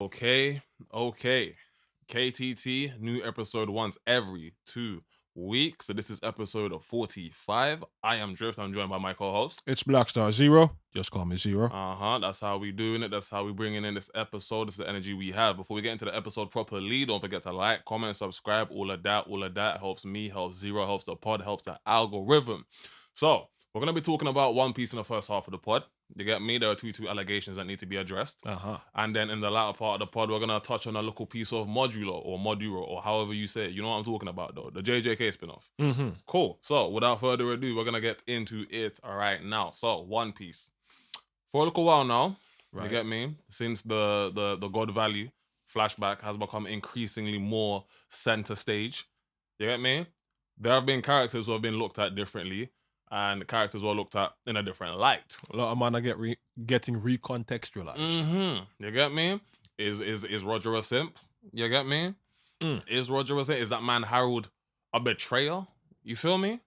Okay. KTT, new episode once every 2 weeks. So this is episode 45. I am Drift. I'm joined by my co-host. It's BlackStarXero. Just call me Zero. That's how we doing it. That's how we bringing in this episode. This is the energy we have. Before we get into the episode properly, don't forget to like, comment, subscribe. All of that helps me, helps Zero, helps the pod, helps the algorithm. So we're gonna be talking about One Piece in the first half of the pod. You get me? There are two allegations that need to be addressed. And then in the latter part of the pod, we're gonna touch on a little piece of Modulo or Modulo or however you say it. You know what I'm talking about though? The JJK spin-off. Cool. So without further ado, we're gonna get into it right now. So One Piece. For a little while now, you get me? Since the God Valley flashback has become increasingly more center stage. You get me? There have been characters who have been looked at differently, and the characters were looked at in a different light. A lot of men are getting recontextualized. You get me? Is Roger a simp? You get me? Is Roger a simp? Is that man Harold a betrayer? You feel me?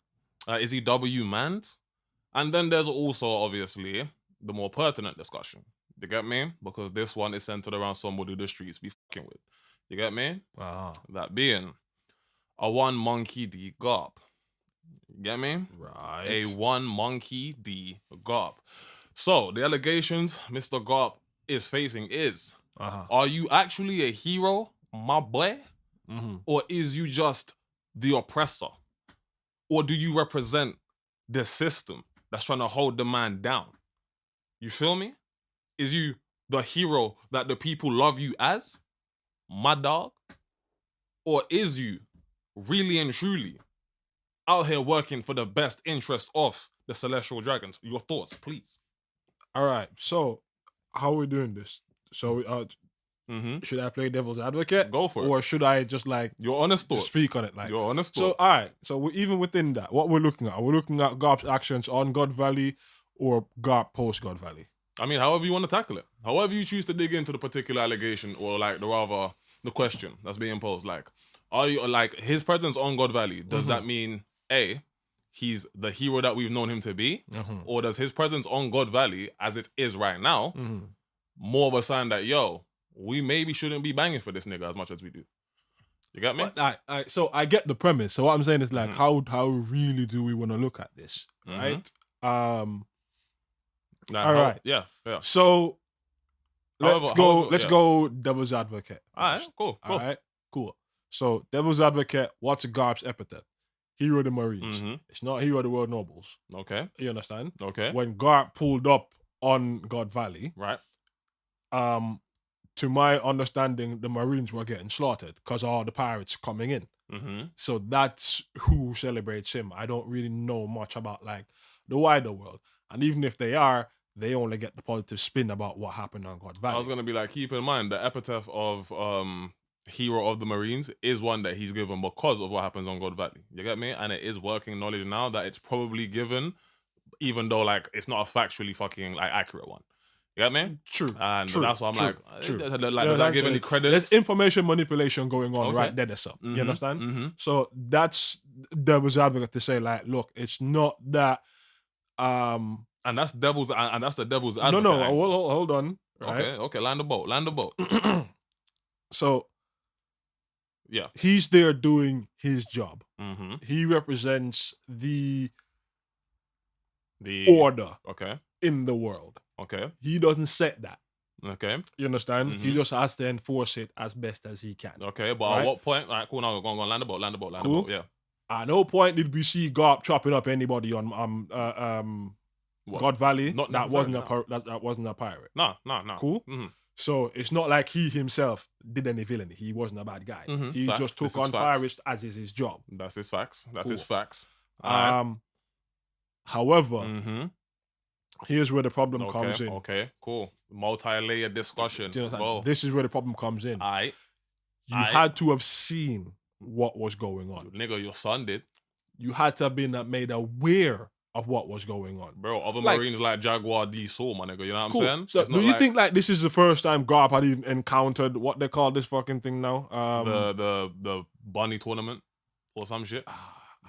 Is he W manned? And then there's also obviously the more pertinent discussion. You get me? Because this one is centered around somebody the streets be fucking with. You get me? That being a one monkey D Garp. You get me? Right. A one monkey D Garp. So the allegations Mr. Garp is facing is, are you actually a hero, my boy? Or is you just the oppressor? Or do you represent the system that's trying to hold the man down? You feel me? Is you the hero that the people love you as, my dog? Or is you really and truly out here working for the best interest of the Celestial Dragons? Your thoughts, please. All right. So, how are we doing this? So, should I play devil's advocate? Go for it. Or should I just your honest thoughts? Speak on it, your honest thoughts. So, all right. So, even within that, what we're looking at, we're looking at Garp's actions on God Valley or Garp post God Valley. I mean, however you want to tackle it, however you choose to dig into the particular allegation or the question that's being posed. Are you his presence on God Valley? Does that mean A, he's the hero that we've known him to be, or does his presence on God Valley, as it is right now, more of a sign that we maybe shouldn't be banging for this nigga as much as we do? You get me? So I get the premise. So what I'm saying is how really do we want to look at this, right? All right. Yeah. So let's go devil's advocate. All right, cool. All right, cool. So devil's advocate, what's Garp's epithet? Hero of the Marines. It's not hero of the world nobles. Okay. You understand? Okay. When Garp pulled up on God Valley, right? To my understanding, the Marines were getting slaughtered because of all the pirates coming in. So that's who celebrates him. I don't really know much about the wider world. And even if they are, they only get the positive spin about what happened on God Valley. I was going to be keep in mind, the epithet of hero of the Marines is one that he's given because of what happens on God Valley. You get me? And it is working knowledge now that it's probably given, even though it's not a factually fucking accurate one. You get me? True. And true, that's why I'm true. Does that give any credit? There's information manipulation going on right there. You understand? So that's devil's advocate to say look, it's not that. And that's the devil's advocate. No, hold on. Right? Okay, land the boat. So, yeah, he's there doing his job. He represents the order, in the world. Okay, he doesn't set that. Okay, you understand? He just has to enforce it as best as he can. Okay, but at what point? All right, cool. Now we're going to land the boat. Yeah. At no point did we see Garp chopping up anybody on God Valley. That wasn't a pirate. No. Cool. So it's not like he himself did any villainy. He wasn't a bad guy. He just took on pirates as is his job. That's his facts. His facts. However, here's where the problem comes in. Okay, cool. Multi-layered discussion. This is where the problem comes in. You had to have seen what was going on. Nigga, your son did. You had to have been made aware of what was going on. Bro, other Marines like Jaguar D Saw, my nigga. You know what I'm saying? So do you think this is the first time Garp had even encountered what they call this fucking thing now? The bunny tournament or some shit?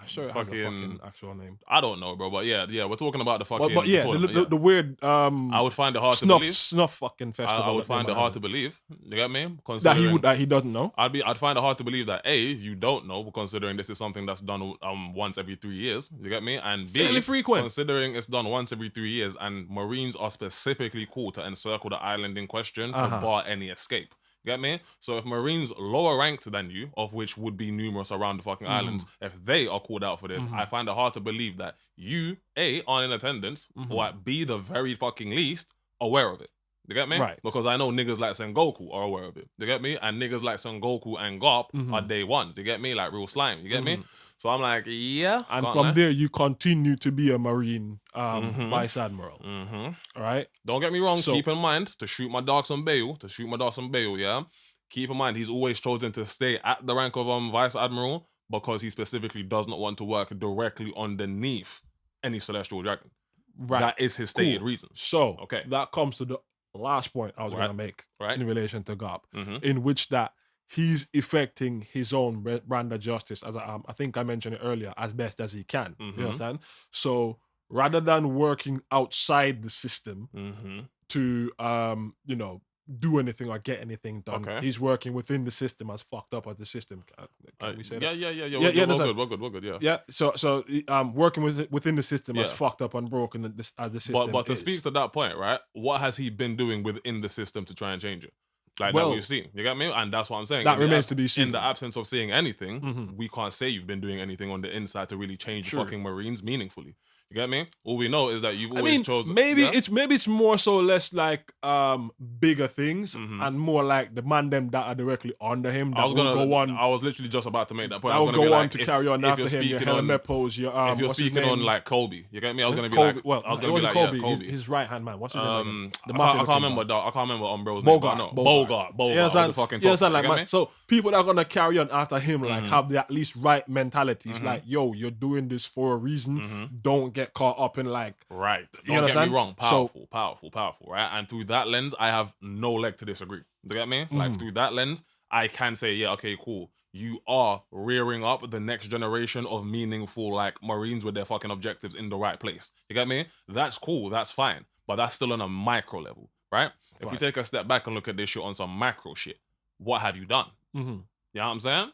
I sure it has a fucking actual name. I don't know, bro. But yeah, we're talking about the fucking. But yeah, the weird. I would find it hard to believe. Snuff fucking festival. I would find it hard to believe. You get me? That he doesn't know. I'd find it hard to believe that A, you don't know, considering this is something that's done once every 3 years. You get me? And B, fairly frequent, considering it's done once every 3 years, and Marines are specifically called to encircle the island in question to bar any escape. Get me? So if Marines lower ranked than you, of which would be numerous around the fucking islands, if they are called out for this, I find it hard to believe that you, A, aren't in attendance, or at B, the very fucking least, aware of it. You get me? Right. Because I know niggas like Sengoku are aware of it. You get me? And niggas like Sengoku and Garp are day ones. You get me? Like real slime. You get me? So I'm like, yeah. And from there, you continue to be a Marine Vice Admiral. All right? Don't get me wrong. Keep in mind, to shoot my dog some bail, yeah? Keep in mind, he's always chosen to stay at the rank of Vice Admiral because he specifically does not want to work directly underneath any Celestial Dragon. Right. That is his stated reason. So, that comes to the last point I was going to make in relation to Garp, in which that he's effecting his own brand of justice, as I think I mentioned it earlier, as best as he can. You understand? So rather than working outside the system to do anything or get anything done, he's working within the system, as fucked up as the system. Can we say that? Yeah. We're good. Yeah. Yeah. So working within the system as fucked up and broken as the system. But to speak to that point, right? What has he been doing within the system to try and change it? Like that we've seen. You get me? And that's what I'm saying. That remains to be seen. In the absence of seeing anything, we can't say you've been doing anything on the inside to really change the fucking Marines meaningfully. You get me? All we know is that you've always chosen. Maybe it's more so less like bigger things and more like the man them that are directly under him. I was literally just about to make that point. I would go on to carry on after him. Your Helmepos, your if you're speaking on like Kobe, you get me? I was gonna be Kobe, like, I was gonna be like, Kobe, Kobe. His right hand man. What's his name? I can't remember Umbro's name. Bogart. You understand? Like, man, so people that are gonna carry on after him like have the at least right mentalities. Like, yo, you're doing this for a reason. Don't get caught up in like. Right. Don't get me wrong. Powerful, right? And through that lens, I have no leg to disagree. You get me? Like, through that lens, I can say, yeah, okay, cool. You are rearing up the next generation of meaningful, like, Marines with their fucking objectives in the right place. You get me? That's cool. That's fine. But that's still on a micro level, right? If we take a step back and look at this shit on some macro shit, what have you done? You know what I'm saying?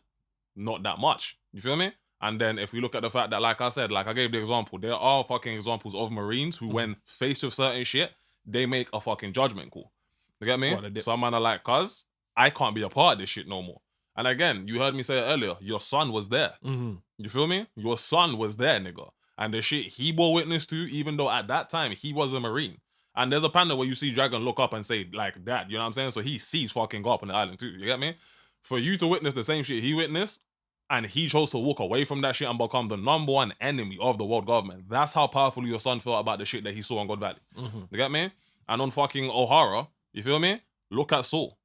Not that much. You feel me? And then if we look at the fact that, like I said, like I gave the example, there are fucking examples of Marines who, when faced with certain shit, they make a fucking judgment call. You get me? Some man are like, cuz, I can't be a part of this shit no more. And again, you heard me say it earlier, your son was there. You feel me? Your son was there, nigga. And the shit he bore witness to, even though at that time he was a Marine. And there's a panda where you see Dragon look up and say, like, that, you know what I'm saying? So he sees fucking Garp on the island too, you get me? For you to witness the same shit he witnessed, and he chose to walk away from that shit and become the number one enemy of the world government. That's how powerful your son felt about the shit that he saw on God Valley. You get me? And on fucking O'Hara, you feel me? Look at Saul.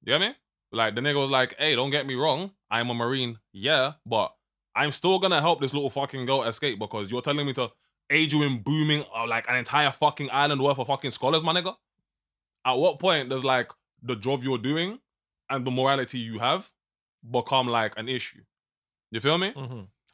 You get me? Like, the nigga was like, hey, don't get me wrong. I'm a Marine, yeah, but I'm still gonna help this little fucking girl escape because you're telling me to aid you in booming like an entire fucking island worth of fucking scholars, my nigga? At what point does, like, the job you're doing and the morality you have become like an issue? You feel me?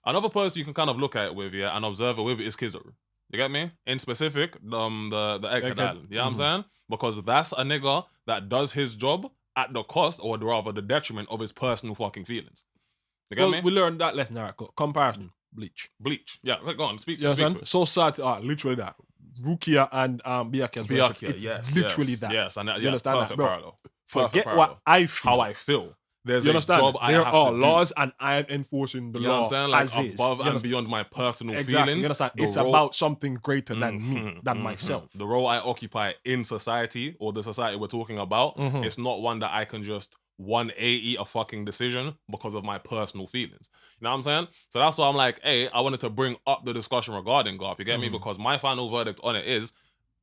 Another person you can kind of look at it with, and observe it with is Kizaru. You get me? In specific, the Egghead Island. You know what I'm saying? Because that's a nigga that does his job at the cost, or rather the detriment of his personal fucking feelings. You get me? We learned that lesson, right? Comparison. Bleach. Yeah, go on. Speak to it. So sad. Literally that. Rukia and Byakuya's Byakuya, yes. Literally that. Yes, and you understand perfect that, bro? parallel. Forget what I feel. How I feel. There's you understand? job I there have are to laws, do. And I am enforcing the you know law what I'm saying? Like, as above is. and beyond my personal exactly. feelings. You understand? It's about something greater than me, than myself. The role I occupy in society, or the society we're talking about, it's not one that I can just 180 a fucking decision because of my personal feelings. You know what I'm saying? So that's why I'm like, hey, I wanted to bring up the discussion regarding Garp. You get me? Because my final verdict on it is,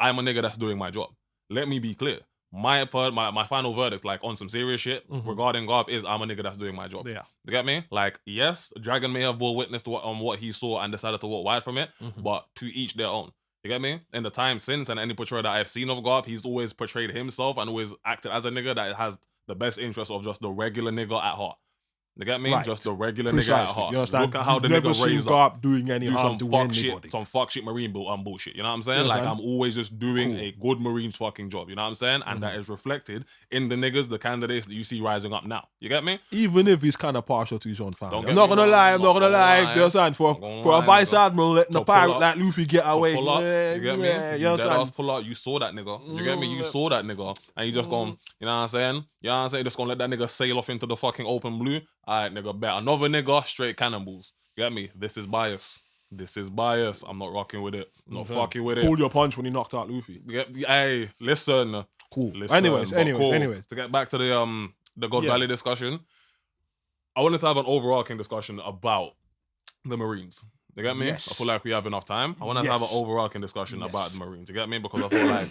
I'm a nigga that's doing my job. Let me be clear. My final verdict, like on some serious shit regarding Garp, is I'm a nigga that's doing my job. Yeah. You get me? Like, yes, Dragon may have bore witness to what he saw and decided to walk wide from it, but to each their own. You get me? In the time since, and any portrayal that I've seen of Garp, he's always portrayed himself and always acted as a nigga that has the best interest of just the regular nigga at heart. You get me? Right. Just the regular nigga Precisely. at heart. You understand? Look at how You've the never nigga seen raised up. Garp doing any Do harm some to fuck anybody. shit, some fuck shit marine bullshit. You know what I'm saying? You Like understand? I'm always just doing Cool. a good marine's fucking job. You know what I'm saying? And that is reflected in the niggas, the candidates that you see rising up now. You get me? Even if he's kind of partial to his own family. Don't I'm get not me gonna wrong, lie. I'm not gonna lie. lie. You understand? For a vice nigga. admiral letting To a pull pirate up- like Luffy get To away. pull up, you get me? Yeah, you Dead ass understand? pull up. You saw that nigga. You get me? You saw that nigga, and you just gone. You know what I'm saying? You know what I'm saying? Just gonna let that nigga sail off into the fucking open blue. All right, nigga, bet another nigga straight cannonballs. You get me? This is bias. This is bias. I'm not rocking with it. Not fucking with it. Pulled your punch when he knocked out Luffy. Hey, listen. Cool. Listen, Anyways. To get back to the God Valley discussion, I wanted to have an overarching discussion about the Marines. You get me? Yes. I feel like we have enough time. I want to have an overarching discussion about the Marines. You get me? Because I feel like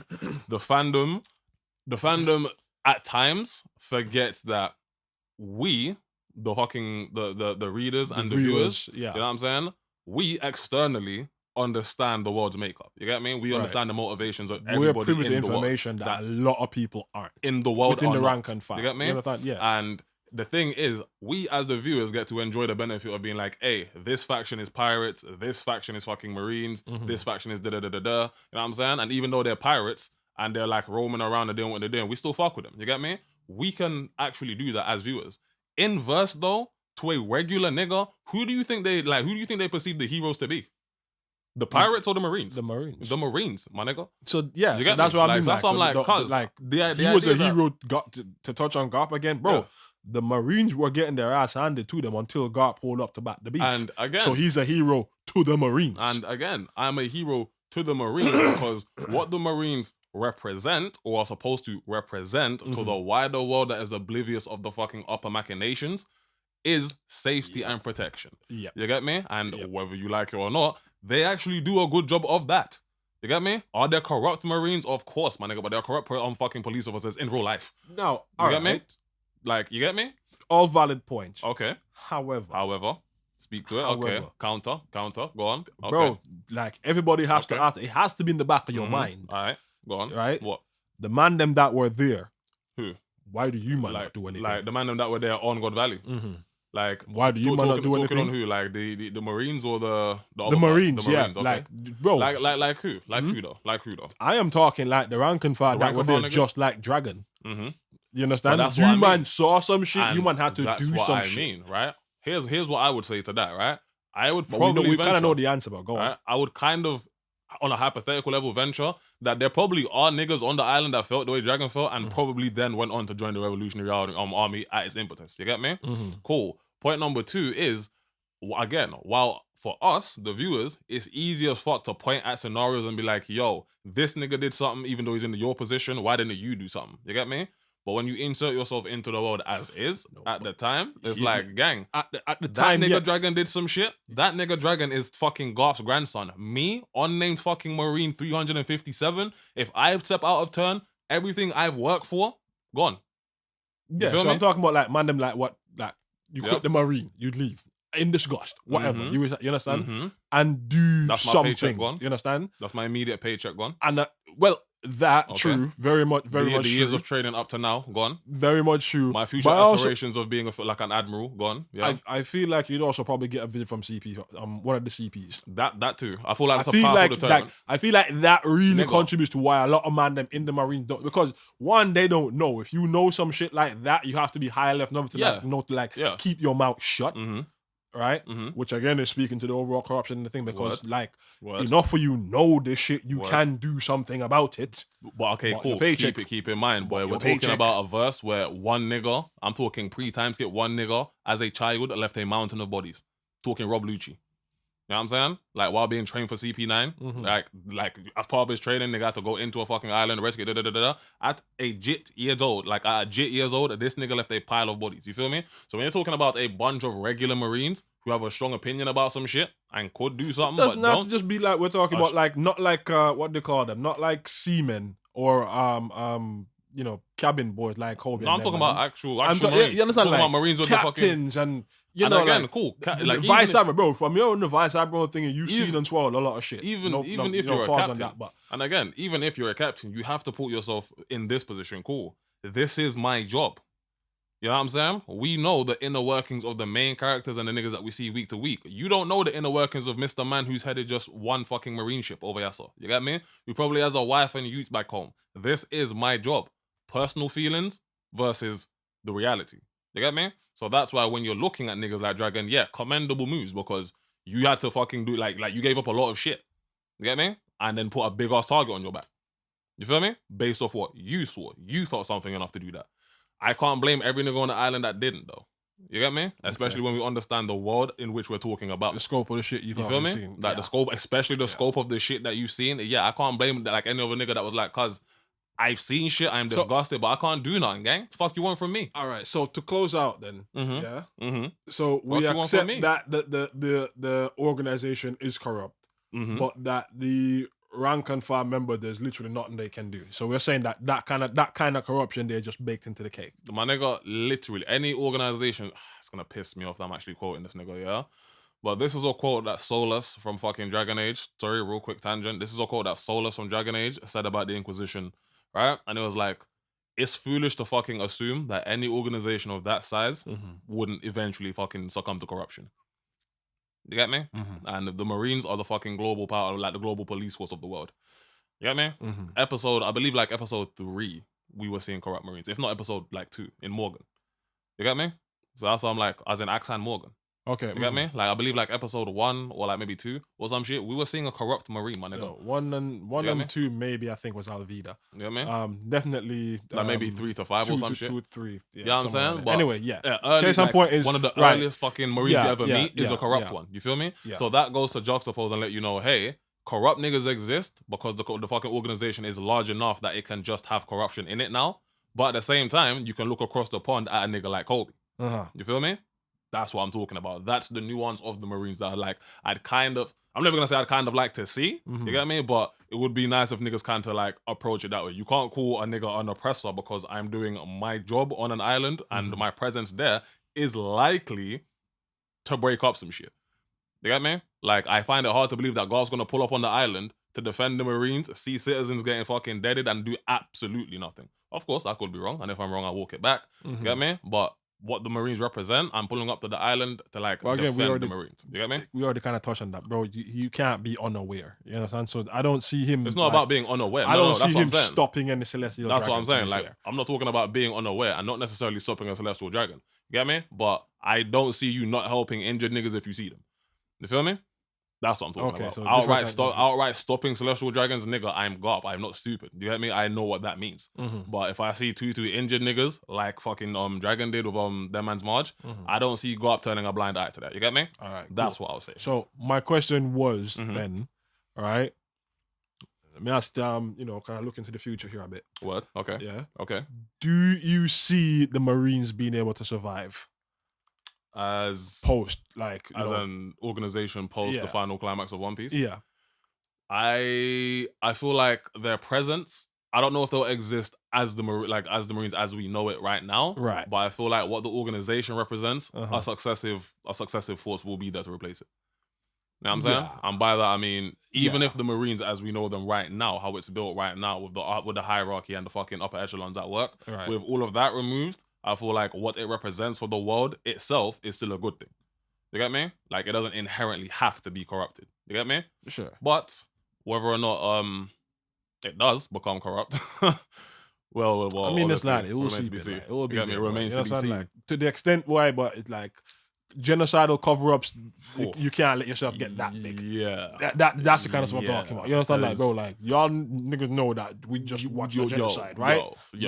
the fandom at times forgets that we, the readers and the viewers, yeah. you know what I'm saying? We externally understand the world's makeup. You get me? We understand the motivations of everybody We're privy to in the world. information that a lot of people aren't. In the world within the not. rank and file. You get me? You understand? Yeah. And the thing is, we as the viewers get to enjoy the benefit of being like, hey, this faction is pirates, this faction is fucking Marines, this faction is da-da-da-da-da. You know what I'm saying? And even though they're pirates and they're like roaming around and doing what they're doing, we still fuck with them. You get me? We can actually do that as viewers. Inverse though, to a regular nigga, who do you think they perceive the heroes to be? The pirates or the Marines? The Marines. The Marines, my nigga. So yeah, You so get that's me? what I mean. That's what I'm like, cause he was a hero. Got to touch on Garp again, bro. Yeah. The Marines were getting their ass handed to them until Garp pulled up to back the beef. And again, so he's a hero to the Marines. And again, I'm a hero to the Marines because what the Marines represent or are supposed to represent to the wider world that is oblivious of the fucking upper machinations is safety and protection. Yeah. You get me? And whether you like it or not, they actually do a good job of that. You get me? Are there corrupt Marines? Of course, my nigga, but there are corrupt fucking police officers in real life. Now, you get me? Like, you get me? All valid points. Okay. However, speak to it. Okay. Counter. Go on. Okay. Bro, like everybody has to ask. It has to be in the back of your mind. All right. Go on. Right? What? The man them that were there. Who? Why do you man not do anything? Like the man them that were there on God Valley. Like, why do you man not do anything? Talking on who? Like the Marines or the Marines? Yeah. Okay. Like, bro. Like who? Like who though? Like who though? I am talking like the rank and file that were there just like Dragon. You understand? That's you what I man mean. saw some shit. And you man had to that's do what some I shit. mean, right? Here's what I would say to that, right? I would But probably we kind of know the answer, but go on. Right? I would kind of, on a hypothetical level, venture that there probably are niggas on the island that felt the way Dragon felt and probably then went on to join the Revolutionary Army at its impetus. You get me? Cool. Point number 2 is, again, while for us, the viewers, it's easy as fuck to point at scenarios and be like, yo, this nigga did something even though he's in your position, why didn't you do something? You get me? But when you insert yourself into the world as is, at the time, it's like, gang, at the time, that nigga Dragon did some shit. That nigga Dragon is fucking Garp's grandson. Me, unnamed fucking Marine 357, if I step out of turn, everything I've worked for, gone. Yeah, so I'm talking about like man them like what, like you quit the Marine, you'd leave in disgust, whatever. You understand? And do That's my something. paycheck gone. You understand? That's my immediate paycheck gone. And true, very much the true. years of training up to now, gone. Very much true. My future aspirations of being like an admiral, gone. Yeah, I feel like you'd also probably get a visit from CP, one of the CPs. That too. I feel like that's a powerful deterrent. I feel like that really contributes to why a lot of man them in the Marines don't, because one, they don't know. If you know some shit like that, you have to be high left number to keep your mouth shut. Right? Which again is speaking to the overall corruption in the thing, because enough for you know this shit, you can do something about it. But okay, cool. Keep in mind, boy, we're talking about a verse where one nigga, I'm talking pre-time skip, one nigga as a child left a mountain of bodies. Talking Rob Lucci. You know what I'm saying? Like, while being trained for CP9, like as part of his training, they got to go into a fucking island, rescue, At a jit years old, this nigga left a pile of bodies. You feel me? So when you're talking about a bunch of regular Marines who have a strong opinion about some shit and could do something, but doesn't don't. have to just be like we're talking about, like not like what they call them, not like seamen or cabin boys like Kobe. No, I'm talking about actual Marines. You understand? Like about Marines with captains the fucking... and you know, again, like, cool. Like vice admiral, bro. From your own the vice admiral thing, you've seen and swallowed a lot of shit. Even if you're a captain, and again, even if you're a captain, you have to put yourself in this position. Cool. This is my job. You know what I'm saying? We know the inner workings of the main characters and the niggas that we see week to week. You don't know the inner workings of Mr. Man who's headed just one fucking marine ship over Yasser. You get me? Who probably has a wife and youth back home. This is my job. Personal feelings versus the reality. You get me? So that's why when you're looking at niggas like Dragon, yeah, commendable moves because you had to fucking do like you gave up a lot of shit. You get me? And then put a big ass target on your back. You feel me? Based off what you saw. You thought something enough to do that. I can't blame every nigga on the island that didn't though. You get me? Especially when we understand the world in which we're talking about. The scope of the shit you feel me? seen. Like the scope, especially the scope of the shit that you've seen. Yeah, I can't blame like any other nigga that was like, cuz I've seen shit, I'm disgusted, but I can't do nothing, gang. The fuck you want from me? All right, so to close out then, so What we you want from accept me? that the organization is corrupt, but that the rank and file member, there's literally nothing they can do. So we're saying that kind of corruption they're just baked into the cake. My nigga, literally any organization, it's gonna piss me off that I'm actually quoting this nigga, yeah. But this is a quote that Solus from fucking Dragon Age, sorry, real quick tangent. This is a quote that Solus from Dragon Age said about the Inquisition, right? And it was like, it's foolish to fucking assume that any organization of that size wouldn't eventually fucking succumb to corruption. You get me? And the Marines are the fucking global power, like the global police force of the world. You get me? I believe like episode 3, we were seeing corrupt Marines. If not episode like 2 in Morgan. You get me? So that's why I'm like, as in Axan Morgan. Okay. You get me? Like I believe like episode 1 or like maybe 2 or some shit. We were seeing a corrupt Marine, my nigga. No, one and 2 maybe I think was Alvida. You get me? Definitely like maybe 3 to 5 or some shit. 2 to 3. Yeah, you know what I'm saying? Like but anyway, yeah. Early, Case in like, point is one of the earliest fucking Marines you ever meet is a corrupt yeah. one. You feel me? Yeah. So that goes to juxtapose and let you know, hey, corrupt niggas exist because the fucking organization is large enough that it can just have corruption in it now. But at the same time, you can look across the pond at a nigga like Kobe. You feel me? That's what I'm talking about. That's the nuance of the Marines that I'm never gonna say I'd kind of like to see. You get me? But it would be nice if niggas kind of like approach it that way. You can't call a nigga an oppressor because I'm doing my job on an island and my presence there is likely to break up some shit. You get me? Like, I find it hard to believe that Garp's gonna pull up on the island to defend the Marines, see citizens getting fucking deaded and do absolutely nothing. Of course, I could be wrong, and if I'm wrong, I walk it back. You get me? But what the Marines represent, I'm pulling up to the island to like defend the Marines. You get me? We already kind of touched on that, bro. You can't be unaware. You understand? So I don't see him. It's not about being unaware. I don't see him stopping any celestial dragon. That's what I'm saying. Like, I'm not talking about being unaware and not necessarily stopping a celestial dragon. You get me? But I don't see you not helping injured niggas if you see them. You feel me? That's what I'm talking about. So outright stopping celestial dragons, nigga, I'm Garp. I'm not stupid. You get me? I know what that means. But if I see two injured niggas like fucking Dragon did with them man's Marge, I don't see Garp turning a blind eye to that. You get me? All right. That's what I'll say. So my question was then, all right. Let me ask kind of look into the future here a bit. What? Okay. Yeah. Okay. Do you see the Marines being able to survive? As an organization post the final climax of One Piece. Yeah. I feel like their presence, I don't know if they'll exist as the Marines as we know it right now. Right. But I feel like what the organization represents, a successive force will be there to replace it. You know what I'm saying? Yeah. And by that I mean even if the Marines as we know them right now, how it's built right now with the hierarchy and the fucking upper echelons at work, with all of that removed, I feel like what it represents for the world itself is still a good thing. You get me? Like, it doesn't inherently have to be corrupted. You get me? Sure. But whether or not it does become corrupt, well, I mean, it's like it will remains to be seen. It will be. It remains to be seen. Like, to the extent why, but it's like genocidal cover-ups. You can't let yourself get that big. Yeah. That's the kind of stuff I'm talking about. You understand, like, bro, like y'all niggas know that we just watched the genocide, right?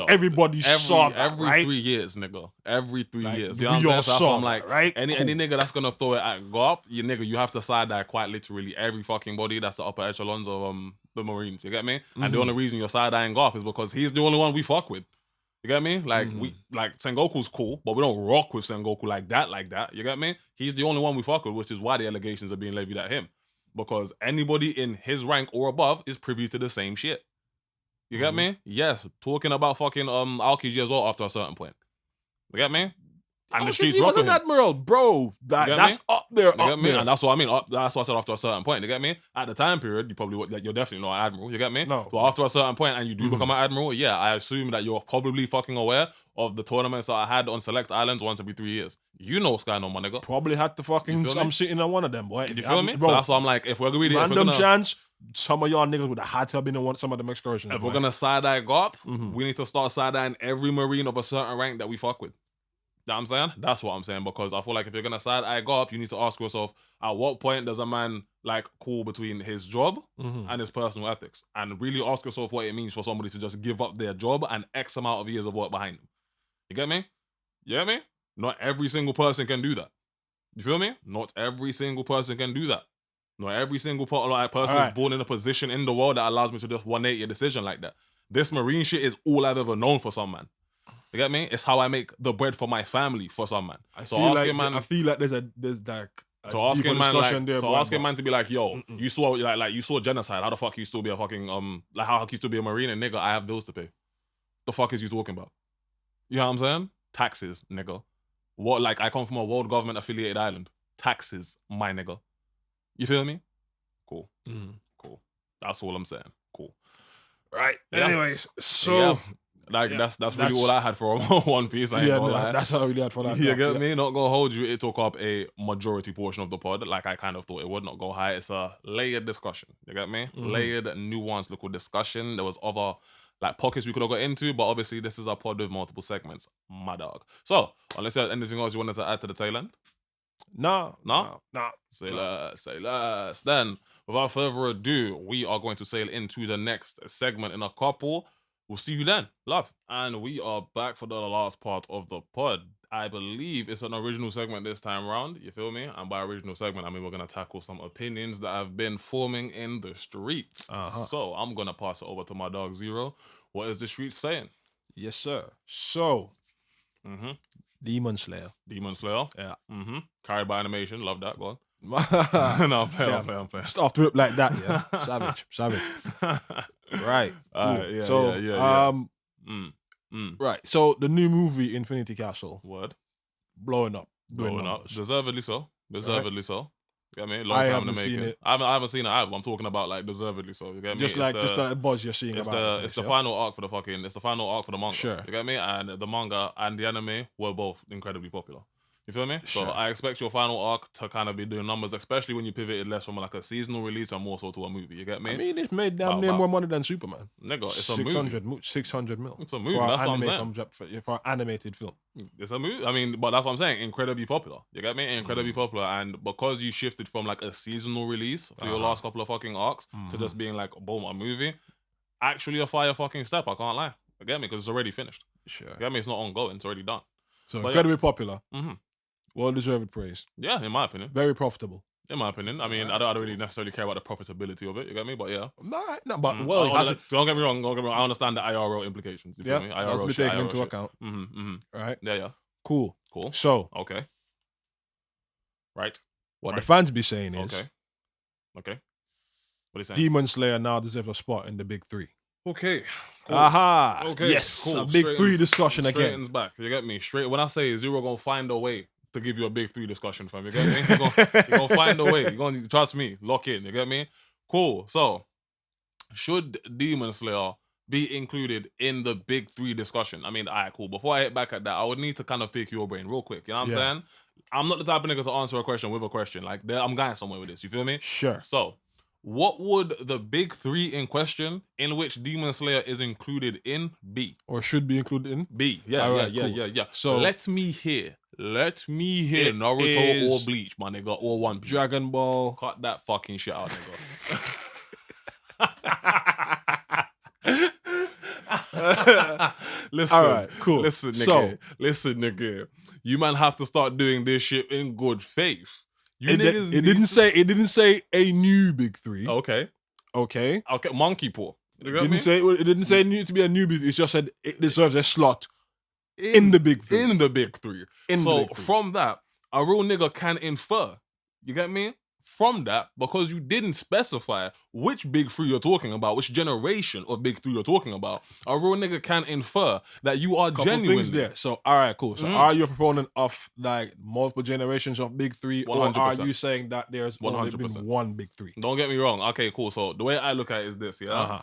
Everybody saw that, every right? 3 years, nigga. Every 3 like, years. You know what I'm saying? So I'm like, right? Any nigga that's gonna throw it at Garp, you have to side eye quite literally every fucking body that's the upper echelons of the Marines. You get me? And the only reason you're side eyeing Garp is because he's the only one we fuck with. You get me? Like, we like Sengoku's cool, but we don't rock with Sengoku like that. You get me? He's the only one we fuck with, which is why the allegations are being levied at him. Because anybody in his rank or above is privy to the same shit. You get me? Yes, talking about fucking Aokiji as well after a certain point. You get me? And the shit, streets he was rock with an him. admiral, bro. That's up there, You get me? there. And that's what I mean. That's what I said after a certain point. You get me? At the time period, you probably you're definitely not an admiral. You get me? No. But after a certain point, and you do become an admiral, yeah, I assume that you're probably fucking aware of the tournaments that I had on select islands once every 3 years. You know what's going on, my nigga. Probably had to fucking. I'm sitting on one of them, boy. You feel me? Bro, So that's why I'm like, if we're really random chance, some of y'all niggas would have had to have been on some of them excursions. If we're gonna side-eye Garp, we need to start side-eyeing every Marine of a certain rank that we fuck with. You know what I'm saying? That's what I'm saying, because I feel like if you're gonna side-eye Garp, you need to ask yourself, at what point does a man like call between his job and his personal ethics? And really ask yourself what it means for somebody to just give up their job and X amount of years of work behind them. You get me? You get me? Not every single person can do that. You feel me? Not every single person can do that. Not every single person is born in a position in the world that allows me to just 180 a decision like that. This Marine shit is all I've ever known for some man. You get me? It's how I make the bread for my family for some man. I feel like there's like so asking man to be like, yo, you saw like you saw genocide. How the fuck you still be a fucking like how can you still be a Marine? And nigga, I have bills to pay. The fuck is you talking about? You know what I'm saying? Taxes, nigga. What, like, I come from a world government affiliated island. Taxes, my nigga. You feel me? Cool. Cool. That's all I'm saying. Cool. Right. Yeah. Anyways, so that's really all I had for One Piece. That's all I really had for that. You get me? Not gonna hold you. It took up a majority portion of the pod, like I kind of thought it would. Not go high. It's a layered discussion. You get me? Layered, nuanced, little discussion. There was other like pockets we could have got into, but obviously this is a pod with multiple segments, my dog. So, unless you had anything else you wanted to add to the tail end? No. Say less. Then, without further ado, we are going to sail into the next segment in a couple. We'll see you then. Love. And we are back for the last part of the pod. I believe it's an original segment this time around. You feel me? And by original segment, I mean we're going to tackle some opinions that have been forming in the streets. So I'm going to pass it over to my dog Xero. What is the street saying? Yes, sir. So, Demon Slayer. Yeah. Carried by animation. Love that. Go on. No, I'm playing. Start to whip like that, yeah. Savage. Right. Cool. Right. So the new movie Infinity Castle. Word. Blowing up. Deservedly so. So. You get me? Long time in the making. I haven't seen it either. I'm talking about like deservedly so. You get me? Just the buzz you're seeing about it's the final arc for the it's the final arc for the manga. Sure. You get me? And the manga and the anime were both incredibly popular. You feel me? Sure. So I expect your final arc to kind of be doing numbers, especially when you pivoted less from like a seasonal release and more so to a movie. You get me? I mean, it's made damn near more money than Superman. Nigga, it's a movie. 600 mil. It's a movie. That's what I'm saying. For an animated film. It's a movie. I mean, but that's what I'm saying. Incredibly popular. You get me? Incredibly popular. And because you shifted from like a seasonal release for your last couple of fucking arcs to just being like, boom, a movie, actually a fire fucking step. I can't lie. You get me? Because it's already finished. Sure. You get me? It's not ongoing. It's already done. So but incredibly popular. Mm-hmm. Well-deserved praise. Yeah, in my opinion. Very profitable. In my opinion. I mean, I don't really necessarily care about the profitability of it, you get me? But yeah. No, but don't get me wrong. I understand the IRL implications. You feel me? IRL has to be taken into account. Right? Yeah. Cool. So. Okay. Right. What the fans be saying is. Okay. What are you saying? Demon Slayer now deserves a spot in the big three. Okay. Cool. Aha. Okay. Yes. Cool. A big three discussion again. Straightens back. You get me? Straight. When I say Xero gonna find a way to give you a big three discussion, fam. You get me? You're gonna find a way. You're gonna trust me. Lock in. You get me? Cool. So, should Demon Slayer be included in the big three discussion? I mean, alright, cool. Before I hit back at that, I would need to kind of pick your brain real quick. You know what I'm saying? I'm not the type of nigga to answer a question with a question. Like, I'm going somewhere with this. You feel me? Sure. So, what would the big three in question in which Demon Slayer is included in be? Or should be included in? Be. Yeah. So let me hear Naruto or Bleach, my nigga, or One Piece. Dragon Ball. Cut that fucking shit out, nigga. Listen, all right, cool. Listen, nigga. You man have to start doing this shit in good faith. It didn't say a new big three. Okay. Monkey paw. It didn't say it needed to be a new big three. It just said it deserves a slot in the big three. From that, a real nigga can infer. You get me? from that because you didn't specify which big three you're talking about, which generation of big three you're talking about. A real nigga can infer that you are genuinely. Things there. So, all right, cool. So, are you a proponent of like multiple generations of big three, 100%. or are you saying that there's 100%. only been one big three? Don't get me wrong. Okay, cool. So the way I look at it is this, yeah?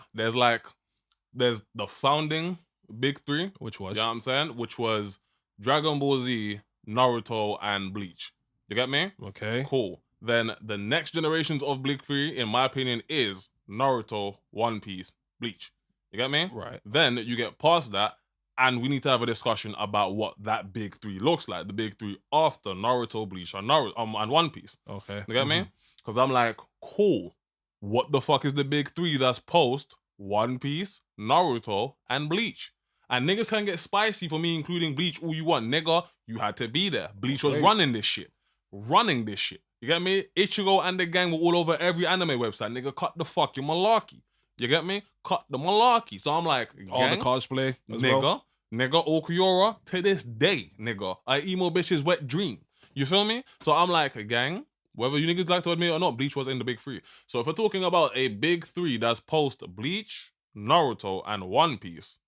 There's the founding big three. Which was? You know what I'm saying? Which was Dragon Ball Z, Naruto, and Bleach. You get me? Okay. Cool. Then the next generations of big three, in my opinion, is Naruto, One Piece, Bleach. You get me? Right. Then you get past that, and we need to have a discussion about what that big three looks like. The big three after Naruto, Bleach, and and One Piece. Okay. You get me? Because I'm like, cool. What the fuck is the big three that's post One Piece, Naruto, and Bleach? And niggas can get spicy for me including Bleach all you want. Nigga, you had to be there. Bleach was running this shit. You get me? Ichigo and the gang were all over every anime website. Nigga, cut the fucking malarkey. You get me? Cut the malarkey. So I'm like, gang, all the cosplay, nigga, Okuora, to this day, nigga, I emo bitch's wet dream. You feel me? So I'm like, gang, whether you niggas like to admit it or not, Bleach was in the big three. So if we're talking about a big three that's post Bleach, Naruto, and One Piece,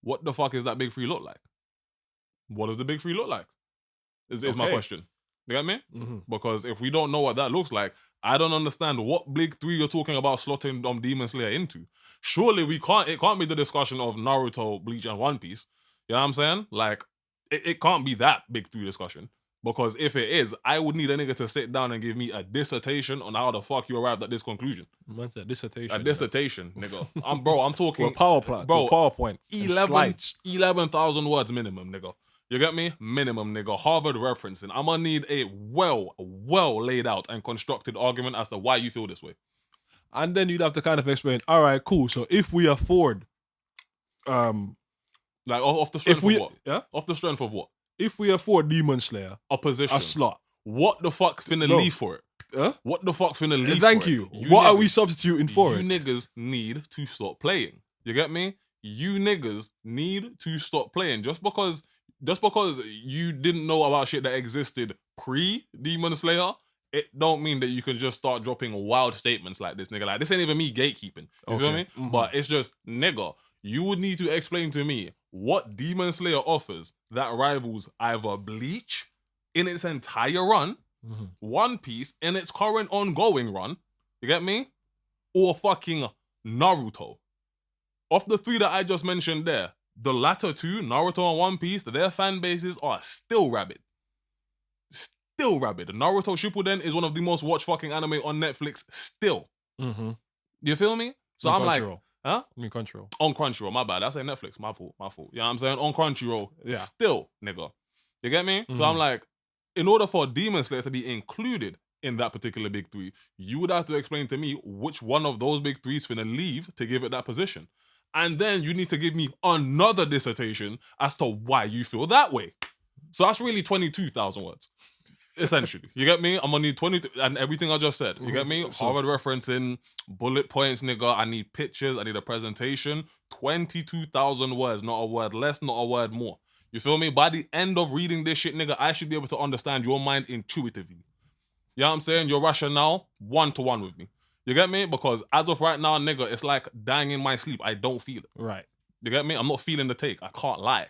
what the fuck is that big three look like? What does the big three look like? Is my question. You get me? Because if we don't know what that looks like, I don't understand what big three you're talking about slotting Demon Slayer into. Surely it can't be the discussion of Naruto, Bleach, and One Piece. You know what I'm saying? Like, it can't be that big three discussion. Because if it is, I would need a nigga to sit down and give me a dissertation on how the fuck you arrived at this conclusion. Man's a dissertation. A dissertation, nigga. I'm talking... PowerPoint. 11,000 words minimum, nigga. You get me? Minimum, nigga. Harvard referencing. I'm gonna need a well laid out and constructed argument as to why you feel this way. And then you'd have to kind of explain, all right, cool. So if we afford... like, off the strength of what? Yeah? Off the strength of what? If we afford Demon Slayer opposition, a slot, what the fuck finna leave for it? What the fuck finna leave Thank for you. it? What are we substituting for it? You niggas need to stop playing. You get me? You niggas need to stop playing. Just because you didn't know about shit that existed pre-Demon Slayer, it don't mean that you can just start dropping wild statements like this, nigga. Like, this ain't even me gatekeeping. You feel me? But it's just, nigga, you would need to explain to me what Demon Slayer offers that rivals either Bleach in its entire run, One Piece in its current ongoing run, you get me? Or fucking Naruto. Of the three that I just mentioned there, the latter two, Naruto and One Piece, their fan bases are still rabid. Still rabid. Naruto Shippuden is one of the most watched fucking anime on Netflix still. You feel me? So I'm like... Huh? Crunchyroll. On Crunchyroll, my bad. I say Netflix, my fault. You know what I'm saying? On Crunchyroll, still, nigga. You get me? So I'm like, in order for Demon Slayer to be included in that particular big three, you would have to explain to me which one of those big threes finna leave to give it that position. And then you need to give me another dissertation as to why you feel that way. So that's really 22,000 words. Essentially. You get me? I'm gonna need 20 and everything I just said. You get me? Harvard referencing, bullet points, nigga. I need pictures, I need a presentation. 22,000 words, not a word less, not a word more. You feel me? By the end of reading this shit, nigga, I should be able to understand your mind intuitively. You know what I'm saying? Your rationale, 1-to-1 with me. You get me? Because as of right now, nigga, it's like dying in my sleep. I don't feel it. Right. You get me? I'm not feeling the take. I can't lie.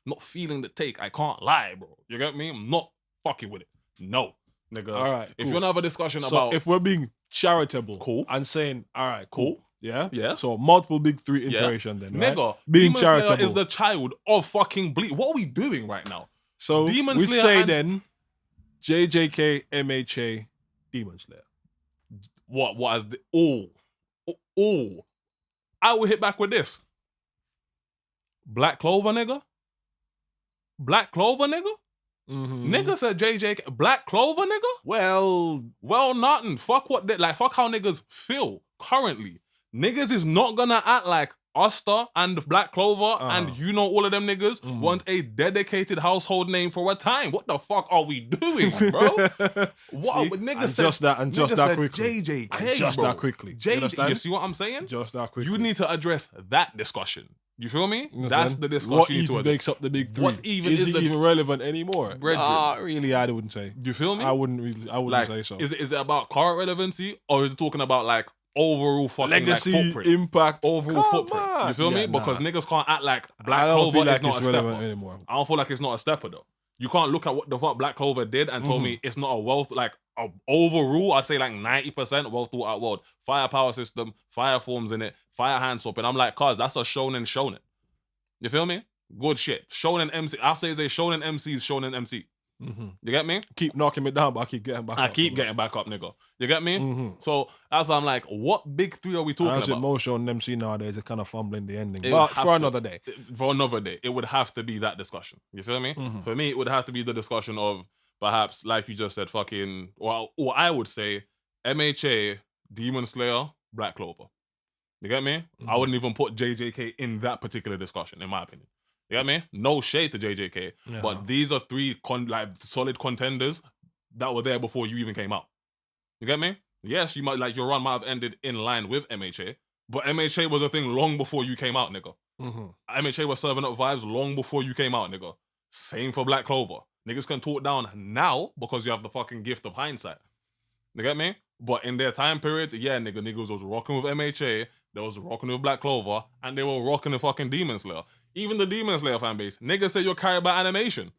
I'm not feeling the take. I can't lie, bro. You get me? I'm not fucking with it. No, nigga. All right. If you want to have a discussion so about... if we're being charitable, cool, and saying, all right, cool. Yeah? Yeah. So multiple big three iteration then, right? Nigga, being Demon charitable Slayer is the child of fucking Bleach. What are we doing right now? So Demon we'd Slayer say and... then JJK, MHA, Demon Slayer. What is the... Oh. I will hit back with this. Black Clover, nigga? Black Clover, nigga? Nigga said JJK. Black Clover, nigga? Well, nothing. Fuck what they... Like, fuck how niggas feel currently. Niggas is not gonna act like Asta and Black Clover and you know all of them niggas want a dedicated household name for a time. What the fuck are we doing, bro? What niggas said? Just that quickly. JJK, just bro. that quickly. JJ, you see what I'm saying? Just that quickly. You need to address that discussion. You feel me? You know That's what the I'm saying? discussion What you need to even have. makes up the big three? What even is it even relevant anymore? Brethren. Nah, really, I wouldn't say. You feel me? I wouldn't Like, say so. is it about current relevancy, or is it talking about like overall fucking Legacy, like footprint? impact, Overall footprint. on. You feel me? Yeah, Because nah. niggas can't act like I Black don't Clover feel like is not a it's relevant stepper. anymore. I don't feel like it's not a stepper though. You can't look at what the fuck Black Clover did and told me it's not a wealth, like overall, I'd say like 90% well thought out world. Firepower system, fire forms in it, fire hand swap. And I'm like, cuz that's a shonen. You feel me? Good shit. Shonen MC. I say they shonen MC is shonen MC. You get me? Keep knocking me down, but I keep getting back up. I keep getting back up, nigga. You get me? Mm-hmm. So that's why I'm like, what big three are we talking about? Most shown MC nowadays are kind of fumbling the ending. It But would have for to- another day. For another day. It would have to be that discussion. You feel me? For me, it would have to be the discussion of perhaps, like you just said, fucking, or I would say MHA, Demon Slayer, Black Clover. You get me? I wouldn't even put JJK in that particular discussion, in my opinion. You get me? No shade to JJK, Yeah. but these are three solid contenders that were there before you even came out. You get me? Yes, you might like your run might have ended in line with MHA, but MHA was a thing long before you came out, nigga. MHA was serving up vibes long before you came out, nigga. Same for Black Clover. Niggas can talk down now because you have the fucking gift of hindsight. You get me? But in their time periods, yeah, niggas was rocking with MHA, they was rocking with Black Clover, and they were rocking the fucking Demon Slayer. Even the Demon Slayer fan base, niggas say you're carried by animation.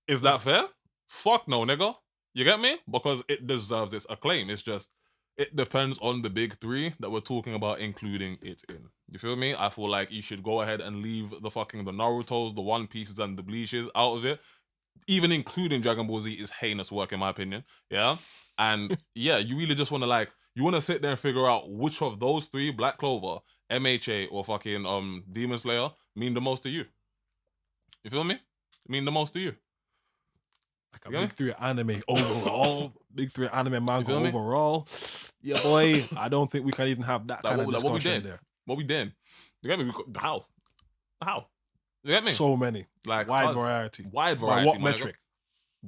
Is that fair? Fuck no, nigga. You get me? Because it deserves its acclaim. It's just, it depends on the big three that we're talking about including it in. You feel me? I feel like you should go ahead and leave the Narutos, the One Pieces, and the Bleaches out of it. Even including Dragon Ball Z is heinous work in my opinion. Yeah? And yeah, you really just want to you want to sit there and figure out which of those three, Black Clover, MHA, or fucking Demon Slayer, mean the most to you. You feel me? Mean the most to you. Like a big three anime overall. Big three anime manga me? overall. Yeah, boy. I don't think we can even have that kind of discussion what we did. there. What we did. You get me? How? You get me? So many. Like wide variety. Wide variety. By what metric?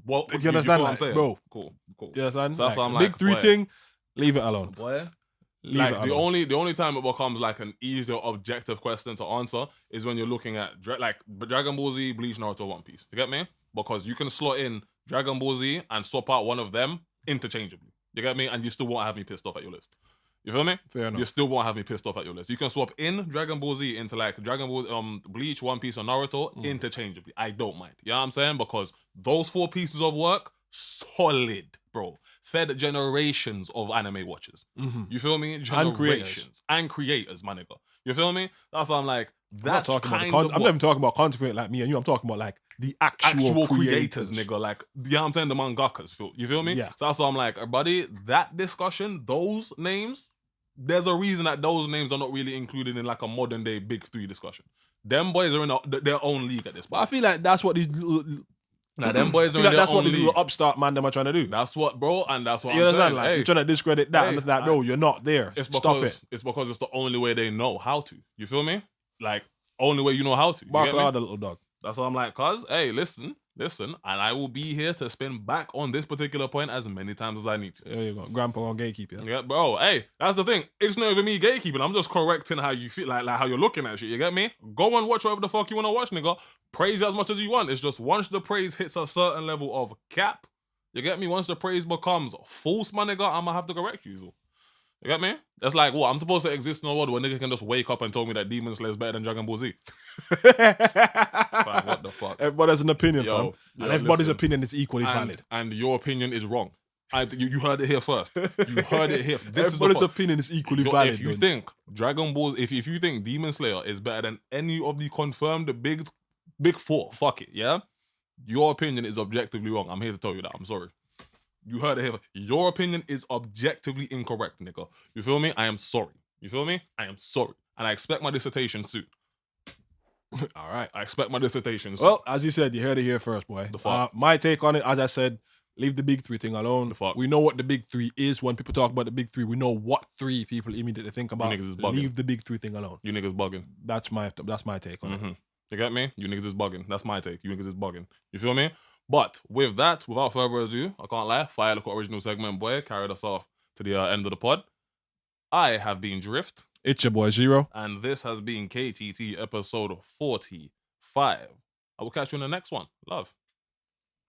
What you understand, what I'm saying? bro? Cool. You understand? So that's like, what I'm big three boy. thing, leave it alone. Boy. Leave it alone. The only time it becomes like an easier objective question to answer is when you're looking at Dragon Ball Z, Bleach, Naruto, One Piece. You get me? Because you can slot in Dragon Ball Z and swap out one of them interchangeably. You get me? And you still won't have me pissed off at your list. You feel me? Fair enough. You still won't have me pissed off at your list. You can swap in Dragon Ball Z into like Dragon Ball Bleach, One Piece, or Naruto interchangeably. I don't mind. You know what I'm saying? Because those 4 pieces of work, solid, bro. Fed generations of anime watchers. You feel me? Generations. And creators, my nigga. You feel me? That's why I'm like, that's I'm kind not of even talking about content creators like me and you. I'm talking about like the actual creators, nigga. Like, you know what I'm saying? The mangakas. You feel me? Yeah. So that's why I'm like, buddy, that discussion, those names, there's a reason that those names are not really included in like a modern day big three discussion. Them boys are in their own league at this point. But I feel like that's what these them boys are in their that's own what these league. little upstart man them are trying to do. That's what, bro, and that's what You I'm understand? saying. Like, Hey, you're trying to discredit that and that, bro. You're not there. Stop it. It's because it's the only way they know how to. You feel me? Like, only way you know how to. You Bark get me? loud, the little dog. That's what I'm like, cuz, hey, listen, and I will be here to spin back on this particular point as many times as I need to. There you go. Grandpa on gatekeeper. Yeah, bro, hey, that's the thing. It's not even me gatekeeping. I'm just correcting how you feel, like how you're looking at shit. You get me? Go and watch whatever the fuck you want to watch, nigga. Praise it as much as you want. It's just once the praise hits a certain level of cap, you get me? Once the praise becomes false, my nigga, I'm gonna have to correct you. So. You get me? That's like, what? I'm supposed to exist in a world where nigga can just wake up and tell me that Demon Slayer is better than Dragon Ball Z. Fam, what the fuck? Everybody has an opinion, fam. And everybody's listen. opinion is equally valid. And your opinion is wrong. You heard it here first. You heard it here. Everybody's opinion is equally valid. If you think Dragon Ball, if you think Demon Slayer is better than any of the confirmed big 4, fuck it, yeah? Your opinion is objectively wrong. I'm here to tell you that. I'm sorry. You heard it here. Your opinion is objectively incorrect, nigga. You feel me? I am sorry. You feel me? I am sorry. And I expect my dissertation soon. All right. I expect my dissertation soon. Well, as you said, you heard it here first, boy. The fuck? My take on it, as I said, leave the big 3 thing alone. The fuck? We know what the big 3 is. When people talk about the big 3, we know what 3 people immediately think about. You niggas is bugging. Leave the big 3 thing alone. You niggas bugging. That's my take on it. You get me? You niggas is bugging. That's my take. You niggas is bugging. You feel me? But with that, without further ado, I can't lie, Fire Look Original segment, boy, carried us off to the end of the pod. I have been Drift. It's your boy Xero. And this has been KTT episode 45. I will catch you in the next one. Love.